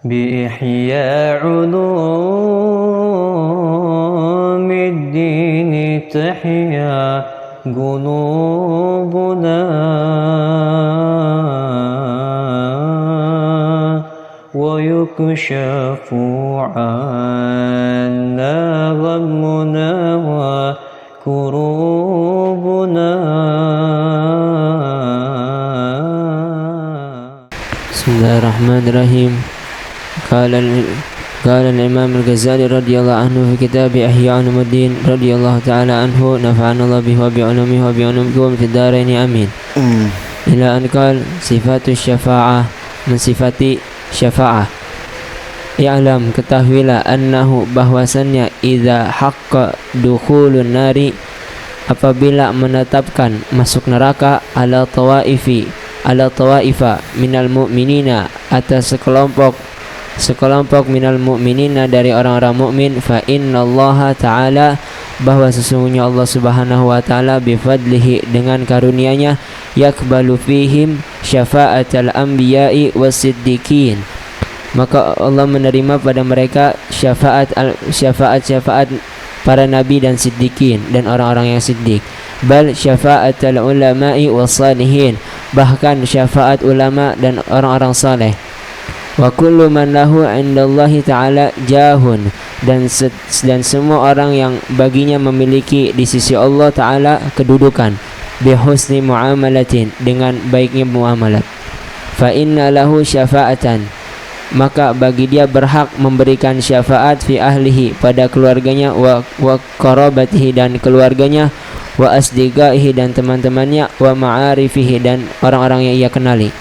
بإحياء علوم الدين تحيا قلوبنا ويكشف عنا غمنا وكروبنا. بسم الله الرحمن الرحيم. قال الإمام الغزالي رضي الله عنه في كتاب إحياء علوم الدين رضي الله تعالى عنه نفعنا الله به وبعلومه وبعلومكم في الدارين آمين. إلى أن قال صفات الشفاعة من صفات syafa'ah. I'lam, ketahuilah annahu, bahwasannya idza haqqa dukhulun nari, apabila menetapkan masuk neraka ala tawaifa minal mu'minina, atas sekelompok minal mu'minina dari orang-orang mukmin, fa innallaha ta'ala, bahwa sesungguhnya Allah Subhanahu wa taala bifadlihi, dengan karunia-Nya, yakbalu fihim syafa'atal anbiya'i wasiddiqin, maka Allah menerima pada mereka syafaat para nabi dan siddiqin dan orang-orang yang siddiq. Bal syafa'atul ulama'i wassalihin, bahkan syafaat ulama dan orang-orang saleh. Wa kullu man lahu 'indallahi ta'ala jahun, dan semua orang yang baginya memiliki di sisi Allah taala kedudukan, bi husni muamalatin, dengan baiknya muamalat. Fa inna lahu syafa'atan, maka bagi dia berhak memberikan syafaat fi ahlihi, pada keluarganya, wa qarabatihi, dan keluarganya, wa asdiqaihi, dan teman-temannya, wa ma'arifihi, dan orang-orang yang ia kenali.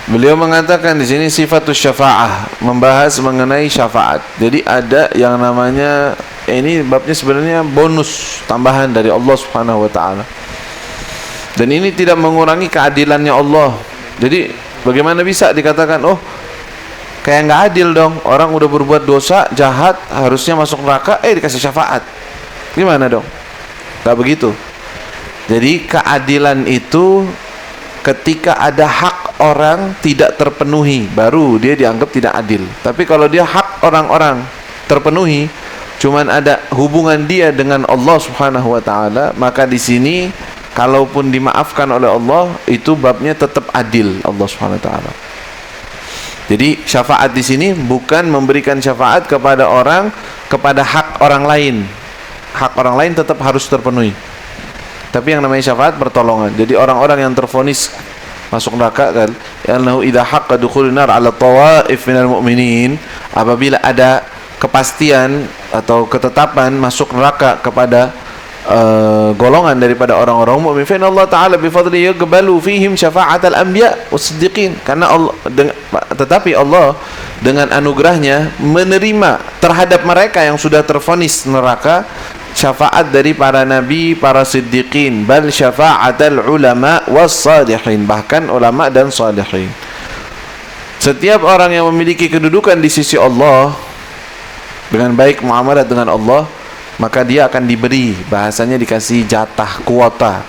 Beliau mengatakan di sini sifatus syafa'ah, membahas mengenai syafaat. Jadi ada yang namanya, ini babnya sebenarnya bonus tambahan dari Allah Subhanahu wa taala. Dan ini tidak mengurangi keadilannya Allah. Jadi bagaimana bisa dikatakan, oh kayak nggak adil dong, orang udah berbuat dosa jahat harusnya masuk neraka, dikasih syafaat, gimana dong? Nggak begitu. Jadi keadilan itu ketika ada hak orang tidak terpenuhi, baru dia dianggap tidak adil. Tapi kalau dia hak orang-orang terpenuhi, cuman ada hubungan dia dengan Allah Subhanahu wa taala, maka di sini kalaupun dimaafkan oleh Allah, itu babnya tetap adil Allah Subhanahu wa taala. Jadi syafaat di sini bukan memberikan syafaat kepada orang, kepada hak orang lain. Hak orang lain tetap harus terpenuhi. Tapi yang namanya syafaat pertolongan. Jadi orang-orang yang tervonis masuk neraka, kan, annahu idza haqqa dukhulun nar 'ala tawaif minal mu'minin, apabila ada kepastian atau ketetapan masuk neraka kepada golongan daripada orang-orang mukmin, fa innallaha ta'ala bi fadlihi yaqbalu fihim syafa'atal anbiya wasiddiqin, karena Allah tetapi Allah dengan anugerahnya menerima terhadap mereka yang sudah tervonis neraka syafaat dari para nabi, para siddiqin, bal syafa'atal ulama wassalihin, bahkan ulama dan salihin. Setiap orang yang memiliki kedudukan di sisi Allah dengan baik muamalah dengan Allah, maka dia akan diberi, bahasanya dikasih jatah, kuota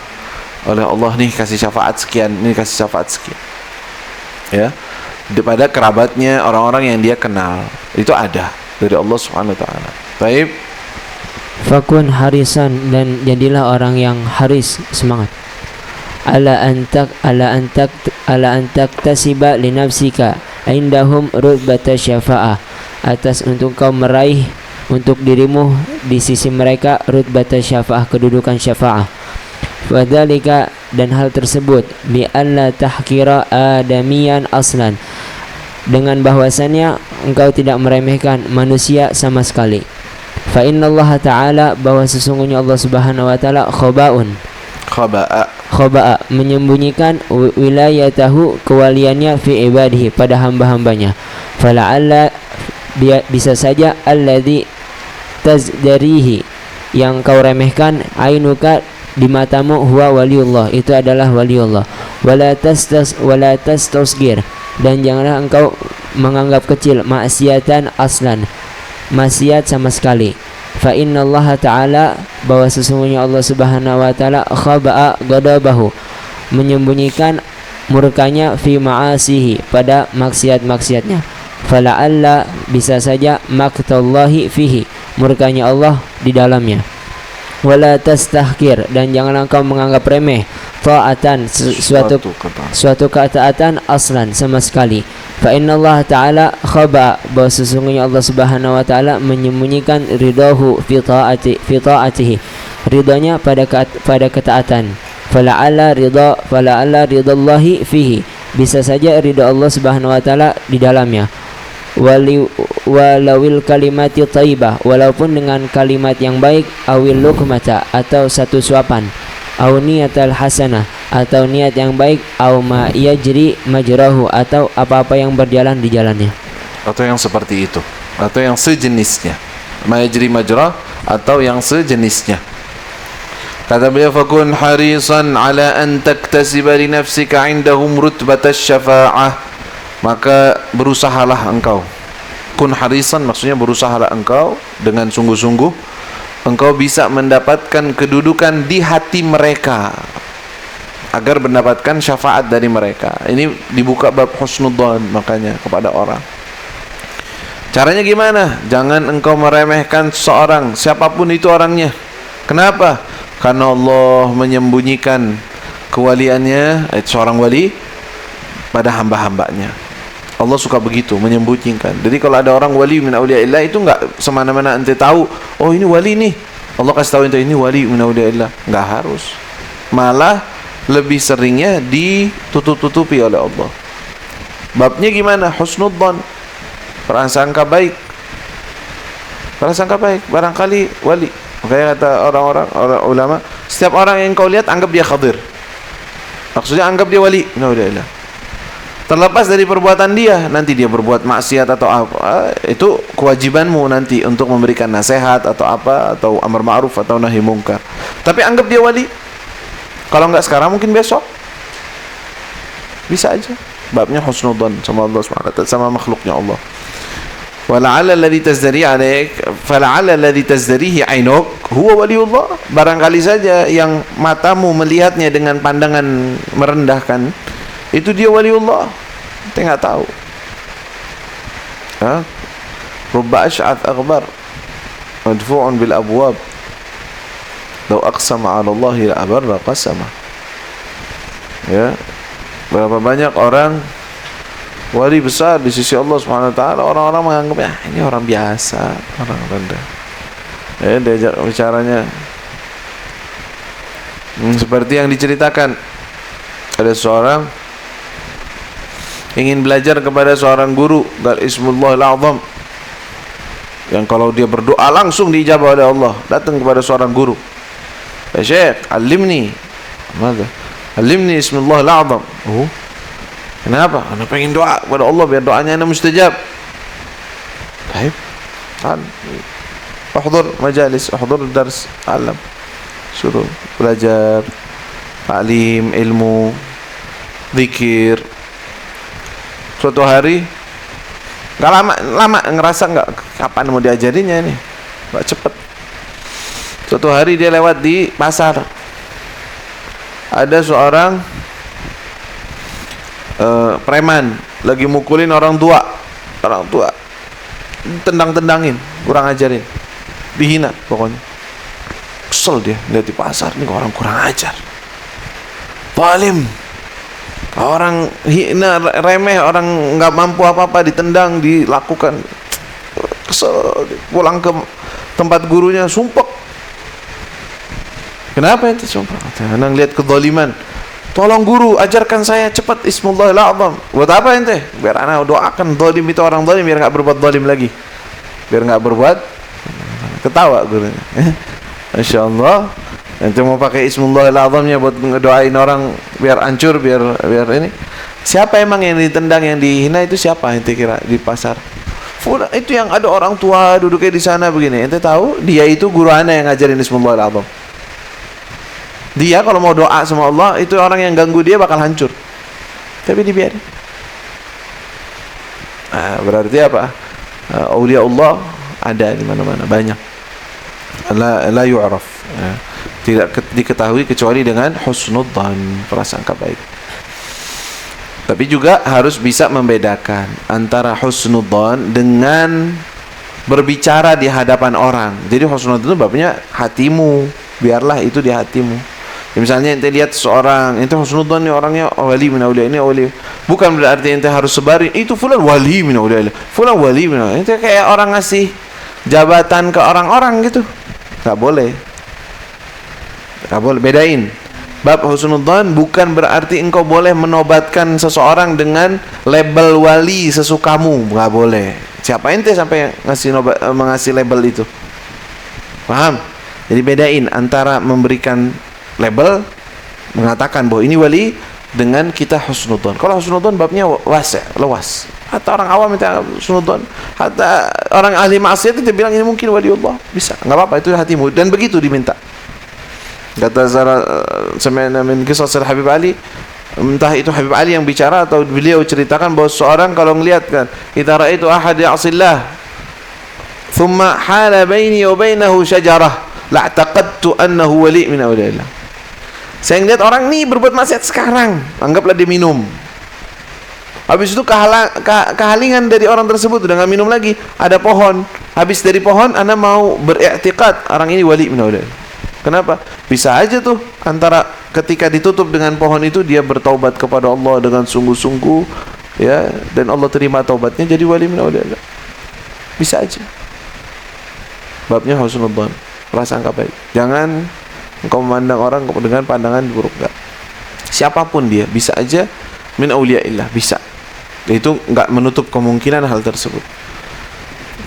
oleh Allah, nih kasih syafaat sekian, nih kasih syafaat sekian, ya, daripada kerabatnya, orang-orang yang dia kenal. Itu ada dari Allah Subhanahu wa taala. Baik. Fakun harisan, dan jadilah orang yang haris, semangat. Ala antak tasiba li nafsika indahum rutbata syafa'ah, atas untuk kau meraih untuk dirimu di sisi mereka rutbata syafa'ah, kedudukan syafa'ah. Wadzalika, dan hal tersebut, bi alla tahkira adamiyan aslan, dengan bahwasannya engkau tidak meremehkan manusia sama sekali. Fa innallaha ta'ala, bahwa sesungguhnya Allah Subhanahu wa taala khaba'a, menyembunyikan wilayatahu, kewaliannya, fi ibadihi, pada hamba-hambanya. Fala'alla, bisa saja, alladzi tazdarihi, yang kau remehkan, ainuka, di matamu, huwa waliullah, itu adalah waliullah. Wala tastasghir, dan janganlah engkau menganggap kecil maksiatan aslan, maksiat sama sekali. Fa innallaha ta'ala, bahwa sesungguhnya Allah Subhanahu wa taala khaba'a ghadabahu, menyembunyikan murkanya fi ma'asihi, pada maksiat-maksiatnya. Fala'alla, bisa saja, maqtallahi fihi, murkanya Allah di dalamnya. Wala tastahkir, dan jangan engkau menganggap remeh, ta'atan, suatu ketaatan, aslan, sama sekali. Fa inna Allah ta'ala khaba, bahwa sesungguhnya Allah subhanahu wa ta'ala menyembunyikan ridahu fi ta'atihi, ridanya pada ketaatan. Fala'alla ridallahi fihi, bisa saja ridha Allah subhanahu wa ta'ala di dalamnya. Walawil kalimati thayyibah, walaupun dengan kalimat yang baik, awil lukmata, atau satu suapan, au niyatal hasanah, atau niat yang baik, au ma yajri majrahu, atau apa-apa yang berjalan di jalannya, atau yang seperti itu, atau yang sejenisnya. Ma yajri majrah, atau yang sejenisnya. Kata beliau, fakun harisan ala an taktasiba li nafsika indahum rutbatas syafa'ah, maka berusahalah engkau. Kun harisan maksudnya berusahalah engkau dengan sungguh-sungguh, engkau bisa mendapatkan kedudukan di hati mereka, agar mendapatkan syafaat dari mereka. Ini dibuka bab husnudzan makanya kepada orang. Caranya gimana? Jangan engkau meremehkan seorang, siapapun itu orangnya. Kenapa? Karena Allah menyembunyikan kewaliannya, seorang wali, pada hamba-hambanya. Allah suka begitu, menyembunyikan. Jadi kalau ada orang wali min auliyaillah, itu enggak semana-mana ente tahu, oh ini wali nih, Allah kasih tahu ente ini wali min auliyaillah. Enggak harus. Malah lebih seringnya ditutup-tutupi oleh Allah. Babnya gimana? Husnudzan, prasangka baik. Prasangka baik, barangkali wali. Makanya kata orang ulama, setiap orang yang kau lihat anggap dia khadir. Maksudnya anggap dia wali min auliyaillah. Terlepas dari perbuatan dia, nanti dia berbuat maksiat atau apa, itu kewajibanmu nanti untuk memberikan nasihat atau apa, atau amar ma'ruf atau nahi mungkar. Tapi anggap dia wali. Kalau enggak sekarang, mungkin besok. Bisa aja. Babnya husnudzan sama Allah Subhanahu wa ta'ala, sama makhluknya Allah. Wala'alla alladhi tazdari 'alaik, fala'alla alladhi tazdarihi 'ainuk huwa waliullah. Barangkali saja yang matamu melihatnya dengan pandangan merendahkan, itu dia waliullah. Kita enggak tahu. Rubba ash'ath aghbar madfu'un bil abwab law aqsama 'ala Allah la abarra qasama. Ya, berapa banyak orang wali besar di sisi Allah Subhanahu wa taala, orang-orang menganggapnya ini orang biasa, orang rendah. Diajak bicaranya seperti yang diceritakan, ada seorang ingin belajar kepada seorang guru dari Ismullahil A'zam, yang kalau dia berdoa langsung diijabah oleh Allah. Datang kepada seorang guru, ya Syekh, alimni. Maka alimni Ismullahil A'zam. Oh, kenapa? Anda pengen doa kepada Allah biar doanya anda mustajab. Baik, kan uhdur majalis, uhdur dars, alam, suruh belajar taklim, ilmu, zikir. Suatu hari, nggak lama ngerasa nggak kapan mau diajarinya ini, nggak cepet. Suatu hari dia lewat di pasar, ada seorang preman lagi mukulin orang tua, tendang-tendangin, kurang ajarin, dihina pokoknya. Kesel dia lihat di pasar, ini orang kurang ajar, zalim. Orang hina, remeh, orang nggak mampu apa-apa, ditendang, dilakukan. Kesel, pulang ke tempat gurunya, sumpah. Kenapa ente sumpah? Karena lihat kezaliman. Tolong guru, ajarkan saya cepat Ismullahil A'zam. Buat apa ente? Biar anak doakan zalim itu orang zalim, biar nggak berbuat zalim lagi. Biar nggak berbuat. Ketawa gurunya. Masya Allah. Ente mau pakai Ismullahil A'zamnya buat ngedoain orang biar hancur, biar ini. Siapa emang yang ditendang, yang dihina itu siapa ente kira di pasar? Itu yang ada orang tua duduknya di sana begini. Ente tahu dia itu guru ana yang ngajarin Ismullahil A'zam. Dia kalau mau doa sama Allah, itu orang yang ganggu dia bakal hancur. Tapi dibiarin. Berarti apa? Aulia Allah ada di mana-mana, banyak. La yu'raf. Tidak diketahui kecuali dengan husnudzan, prasangka baik. Tapi juga harus bisa membedakan antara husnudzon dengan berbicara di hadapan orang. Jadi husnudzon itu babnya hatimu, biarlah itu di hatimu. Ya, misalnya ente lihat seorang, ente husnudzon nih orangnya wali min auliya, ini wali. Bukan berarti ente harus sebarin itu fulan wali min auliya, fulan wali min auliya. Ente kayak orang ngasih jabatan ke orang-orang gitu. Enggak boleh. Enggak boleh, bedain. Bab husnudzon bukan berarti engkau boleh menobatkan seseorang dengan label wali sesukamu, enggak boleh. Siapa ente sampai mengasih label itu? Paham? Jadi bedain antara memberikan label, mengatakan bahwa ini wali, dengan kita husnudzon. Kalau husnudzon babnya luas. Hatta orang awam minta husnudzon, hatta orang ahli maksiat itu bilang ini mungkin wali Allah, bisa. Enggak apa-apa, itu hatimu, dan begitu diminta. Kata sami'na min qisas Habib Ali, entah itu Habib Ali yang bicara atau beliau ceritakan bahwa seorang kalau melihat kan, idza ra'aitu ahad ya'sillah thumma hala baini wa bainahu syajarah la'taqadtu annahu wali min awliyaillah. Saya ngeliat orang ini berbuat maksiat sekarang, anggaplah dia minum. Habis itu kehalingan dari orang tersebut dengan minum lagi, ada pohon. Habis dari pohon ana mau beriktikad orang ini wali min awliyaillah. Kenapa? Bisa aja tuh antara ketika ditutup dengan pohon itu dia bertaubat kepada Allah dengan sungguh-sungguh, ya, dan Allah terima taubatnya jadi wali min auliya. Bisa aja. Babnya husnudzon, prasangka baik. Jangan engkau memandang orang dengan pandangan buruk, enggak. Siapapun dia, bisa aja min auliyaillah, bisa. Itu enggak menutup kemungkinan hal tersebut.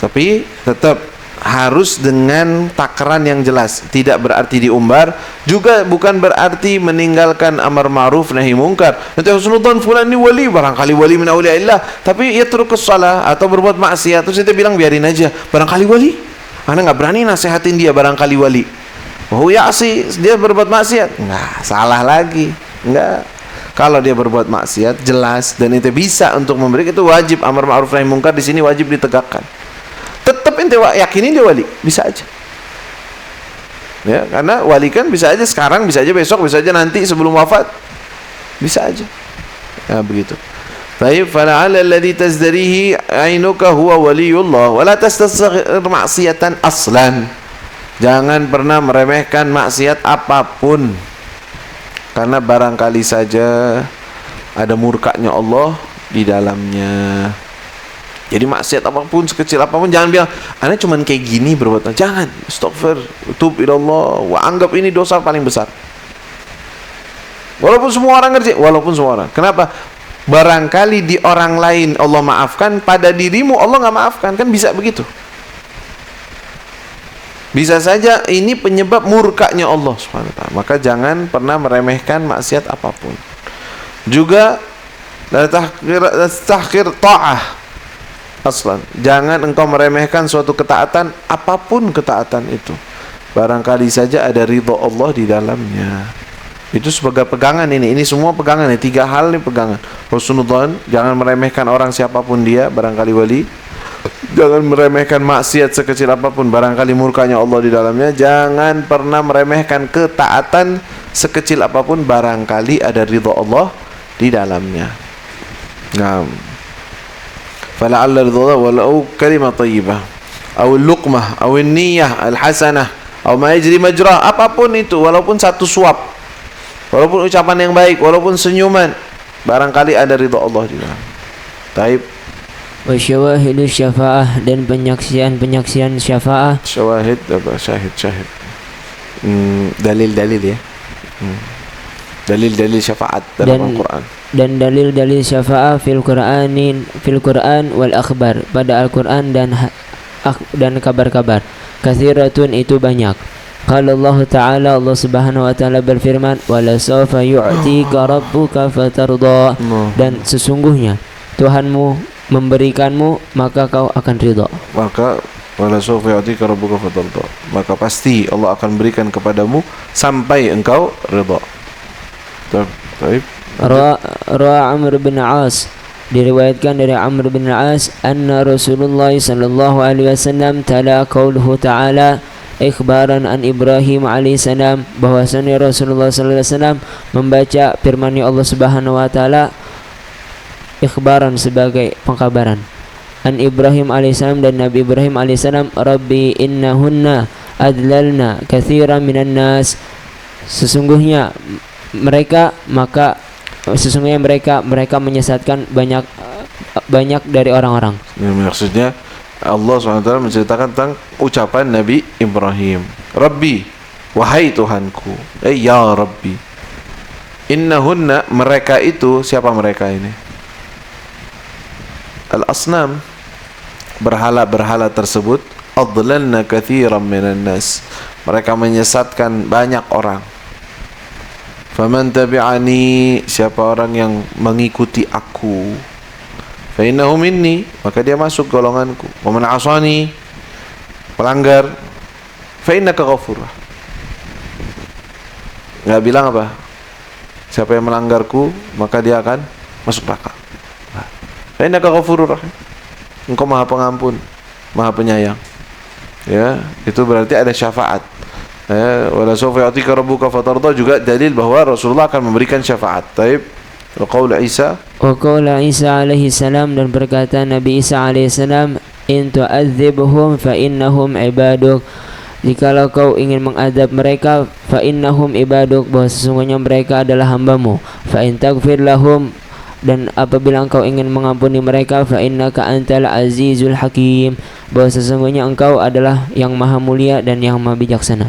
Tapi tetap harus dengan takaran yang jelas, tidak berarti diumbar, juga bukan berarti meninggalkan amar ma'ruf nahi mungkar. Nanti husnudzon fulan ini wali, barangkali wali min auliyaillah, tapi ia terus salah atau berbuat maksiat, terus kita bilang biarin aja, barangkali wali. Ana enggak berani nasihatin dia barangkali wali. Oh ya sih, dia berbuat maksiat. Enggak, salah lagi. Enggak. Kalau dia berbuat maksiat jelas dan itu bisa untuk memberi, itu wajib amar ma'ruf nahi mungkar di sini wajib ditegakkan. Tetap ente yakinin dia wali, bisa aja. Ya, karena wali kan bisa aja sekarang, bisa aja besok, bisa aja nanti sebelum wafat. Bisa aja. Ya begitu. Baik, fala'alla alladhi tazdarihi 'ainuka huwa waliyullah wa la tastasghir ma'siyatan aslan. Jangan pernah meremehkan maksiat apapun. Karena barangkali saja ada murkanya Allah di dalamnya. Jadi maksiat apapun, sekecil apapun, jangan bilang ana cuman kayak gini berbuat. Jangan, astaghfir, tub ilallah, wa anggap ini dosa paling besar. Walaupun semua orang ngerti, walaupun semua orang. Kenapa? Barangkali di orang lain Allah maafkan, pada dirimu Allah nggak maafkan, kan bisa begitu. Bisa saja ini penyebab murkanya Allah Subhanahu wa taala. Maka jangan pernah meremehkan maksiat apapun. Juga la tahqir ta'ah. Aslan, jangan engkau meremehkan suatu ketaatan, apapun ketaatan itu. Barangkali saja ada ridha Allah di dalamnya. Itu sebagai pegangan ini semua pegangan, ini 3 hal nih pegangan. Husnudzon, jangan meremehkan orang siapapun dia, barangkali wali. Jangan meremehkan maksiat sekecil apapun, barangkali murkanya Allah di dalamnya. Jangan pernah meremehkan ketaatan sekecil apapun, barangkali ada ridha Allah di dalamnya. Nah, fala'alla ridha walau kalimah thayyibah aw luqmah aw niyyah al-hasanah aw ma yajri majrah, apapun itu, walaupun satu suap, walaupun ucapan yang baik, walaupun senyuman, barangkali ada ridha Allah di dalam. Taib. Wa syawahidu syafa'ah, dan penyaksian syafa'ah. Syawahid apa? Syahid. Dalil-dalil ya. Dalil-dalil syafaat dalam Al-Quran. Dan dalil-dalil syafa'ah fil Qur'an wal akhbar, pada Al-Quran dan kabar-kabar. Katsiratun, itu banyak. Qala Allah Ta'ala, Allah Subhanahu wa taala berfirman, wala sawfa yu'tika rabbuka fatarda, dan sesungguhnya Tuhanmu memberikanmu maka kau akan ridha. Maka wala sawfa yu'tika rabbuka fatarda, maka pasti Allah akan berikan kepadamu sampai engkau ridha. Baik. Ra'a Amr bin As, diriwayatkan dari Amr bin As, anna Rasulullah sallallahu alaihi wasallam tala qauluhu ta'ala ikhbaran an Ibrahim alaihissalam, bahwasanya Rasulullah sallallahu alaihi wasallam membaca firman Allah Subhanahu wa taala ikhbaran sebagai pengkabaran. An Ibrahim alaihissalam, dan Nabi Ibrahim alaihissalam, Rabbi innahunna adlalna katsiran minan nas, sesungguhnya mereka menyesatkan banyak dari orang-orang. Ini maksudnya Allah SWT menceritakan tentang ucapan Nabi Ibrahim. Rabbi, wahai Tuhanku, ya Rabbi. Innahunna, mereka itu, siapa mereka ini? Al-asnam, berhala-berhala tersebut, adlalna katsiran minan nas, mereka menyesatkan banyak orang. Faman tabi'ani, siapa orang yang mengikuti aku, fa innahu minni, maka dia masuk golonganku. Wa man 'asani, pelanggar, fa innaka ghafur. Enggak bilang apa? Siapa yang melanggarku, maka dia akan masuk neraka. Fa innaka ghafurur rahim. Engkau Maha Pengampun, Maha Penyayang. Ya, itu berarti ada syafaat. Wala sawfa yu'tika rabbuka fatarda, juga dalil bahwa Rasulullah akan memberikan syafaat. Taib. Wa qaula Isa alaihi salam, dan berkata Nabi Isa alaihi salam, in tu'adzibhum fa innahum ibaduk, jikalau kau ingin mengadab mereka, fa innahum ibaduk, bahwa sesungguhnya mereka adalah hambamu. Fa in taghfir lahum, dan apabila engkau ingin mengampuni mereka, fa innaka antal azizul hakim, bahwa sesungguhnya engkau adalah yang maha mulia dan yang maha bijaksana.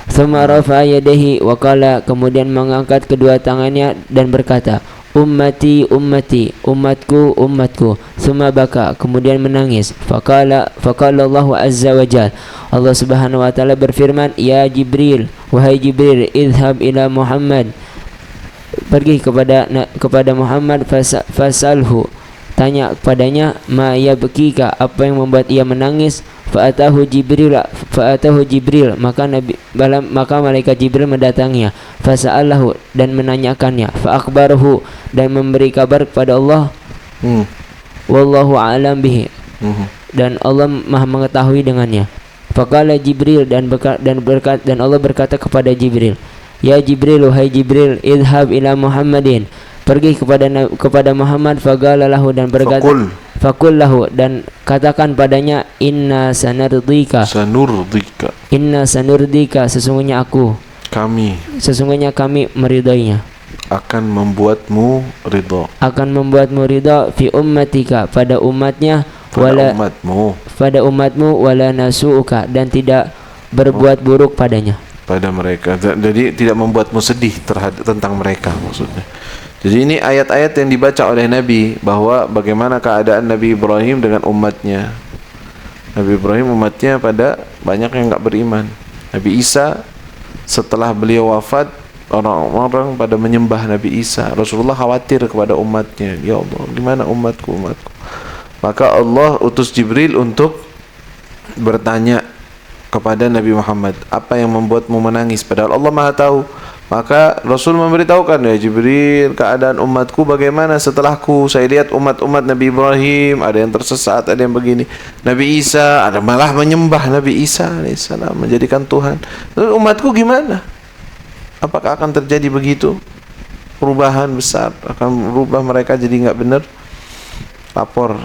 Thumma rafa'a yadayhi wa qala, kemudian mengangkat kedua tangannya dan berkata, ummati ummati, umatku umatku. Thumma baka, kemudian menangis. Faqala Allahu azza wa jalla, Allah subhanahu wa ta'ala berfirman, ya Jibril, wahai Jibril, idhhab ila Muhammad, pergi kepada Muhammad, fasalhu, tanya kepadanya, ma yabkika, apa yang membuat ia menangis. Fa'atahu Jibril, maka malaikat Jibril mendatanginya. Fasa'alahu, dan menanyakannya. Fa'akhbarahu, dan memberi kabar kepada Allah. Wallahu a'lam bihi, dan Allah maha mengetahui dengannya. Faqala Jibril, dan Allah berkata kepada Jibril, ya Jibril, wahai Jibril, idhab ila Muhammadin, pergi kepada Muhammad. Faqala lahu, dan berkata, Fakul lahu, dan katakan padanya, inna sanurdika, sesungguhnya kami meridainya, akan membuatmu ridha, fi ummatika, pada umatnya, pada umatmu, wala nasu'uka, dan tidak berbuat buruk padanya, pada mereka. Jadi tidak membuatmu sedih tentang mereka, maksudnya. Jadi ini ayat-ayat yang dibaca oleh Nabi bahwa bagaimana keadaan Nabi Ibrahim dengan umatnya. Nabi Ibrahim umatnya pada banyak yang enggak beriman. Nabi Isa, setelah beliau wafat, orang-orang pada menyembah Nabi Isa. Rasulullah khawatir kepada umatnya. Ya Allah, gimana umatku? Maka Allah utus Jibril untuk bertanya kepada Nabi Muhammad, apa yang membuatmu menangis? Padahal Allah Maha tahu. Maka Rasul memberitahukan, ya Jibril, keadaan umatku bagaimana setelahku? Saya lihat umat-umat Nabi Ibrahim, ada yang tersesat, ada yang begini. Nabi Isa, ada malah menyembah Nabi Isa alaihissalam, menjadikan Tuhan. Lalu umatku gimana? Apakah akan terjadi begitu? Perubahan besar, akan berubah mereka jadi enggak benar? Lapor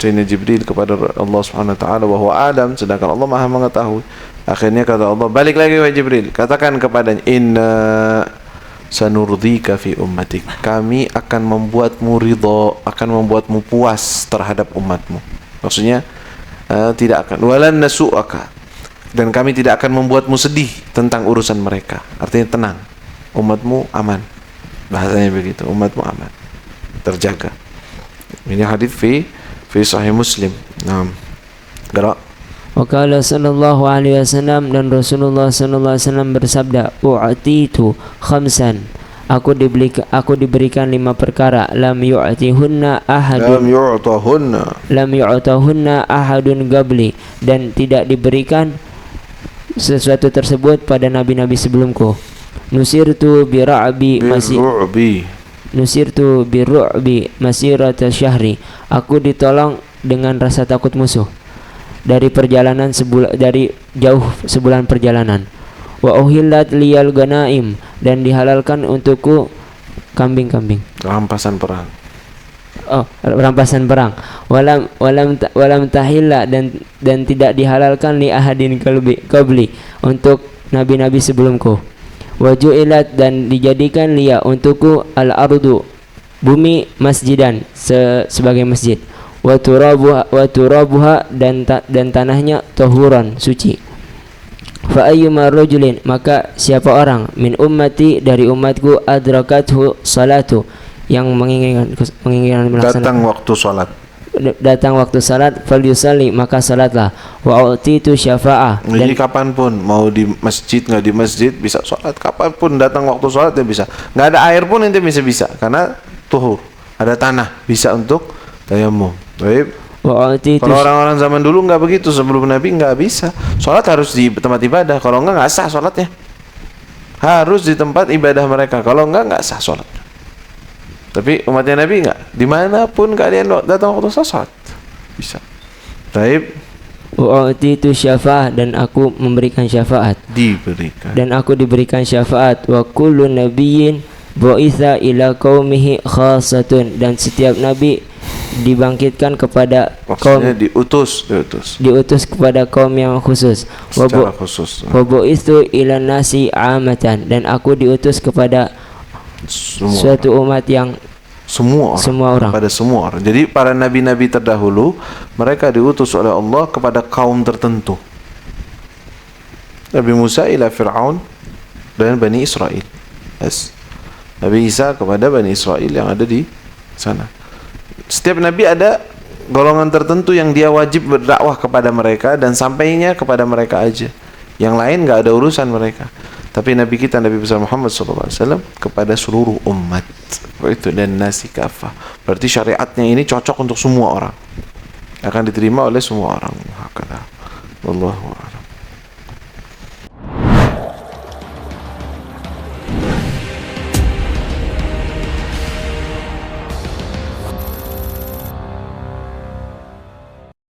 Sayyidina Jibril kepada Allah Subhanahu wa taala bahwa Adam, sedangkan Allah Maha mengetahui. Akhirnya kata Allah, balik lagi wahai Jibril, katakan kepadanya, inna sanurdika fi ummatik, kami akan membuatmu ridha, akan membuatmu puas terhadap umatmu. Maksudnya tidak akan, walan nasu'aka, dan kami tidak akan membuatmu sedih tentang urusan mereka. Artinya tenang, umatmu aman. Bahasanya begitu, umatmu aman, terjaga. Ini hadis fi Sahih Muslim. Naam. Gerak. Wa qala sallallahu alaihi wasallam, dan Rasulullah sallallahu alaihi wasallam bersabda, u'titu khamsan, aku diberikan 5 perkara, lam yu'tahunna ahadun qabli, dan tidak diberikan sesuatu tersebut pada nabi-nabi sebelumku. Nusirtu birru'bi masirata syahri, aku ditolong dengan rasa takut musuh dari perjalanan dari jauh sebulan perjalanan. Wa uhillat liyal ganaim, dan dihalalkan untukku kambing-kambing, rampasan perang. rampasan perang. Walam tahilla, dan tidak dihalalkan li ahadin qabli, untuk nabi-nabi sebelumku. Waju'ilat, dan dijadikan liya untukku al-ardu, bumi, masjidan, sebagai masjid. Wa turabuha, dan tanahnya tahuran, suci. Fa ayyuma rajulin, maka siapa orang, min ummati, dari umatku, adrakathu salatu, yang menginginkan melaksanakan datang waktu salat, falyusalli, maka salatlah. Wa utitu syafa'ah, jadi kapanpun, mau di masjid nggak di masjid, bisa sholat kapanpun, datang waktu sholat dia bisa. Nggak ada air pun ente bisa, karena tuhur, ada tanah, bisa untuk tayamum. Baik. Kalau orang-orang zaman dulu nggak begitu, sebelum Nabi nggak bisa. Sholat harus di tempat ibadah, kalau nggak sah sholatnya. Harus di tempat ibadah mereka, kalau nggak sah sholatnya. Tapi umatnya Nabi enggak, dimanapun kalian datang waktu sholat bisa. Taib. Wa'utitu syafa'ah, dan aku memberikan syafaat. Dan aku diberikan syafaat. Wa kullu nabiyyin bu'itsa ila qaumihi khassatun, dan setiap nabi dibangkitkan kepada kaum, diutus kepada kaum yang khusus. Wa bu'itsu ila nasi 'amatan, dan aku diutus kepada suatu umat yang semua orang. Pada semua orang. Jadi para nabi-nabi terdahulu mereka diutus oleh Allah kepada kaum tertentu. Nabi Musa ila Fir'aun dan Bani Israel. Nabi Isa kepada Bani Israel yang ada di sana. Setiap nabi ada golongan tertentu yang dia wajib berdakwah kepada mereka, dan sampainya kepada mereka aja. Yang lain nggak ada urusan mereka. Tapi Nabi kita, Nabi besar Muhammad SAW, kepada seluruh umat. Itu dan nasi kafah. Berarti syariatnya ini cocok untuk semua orang, akan diterima oleh semua orang. Wallahu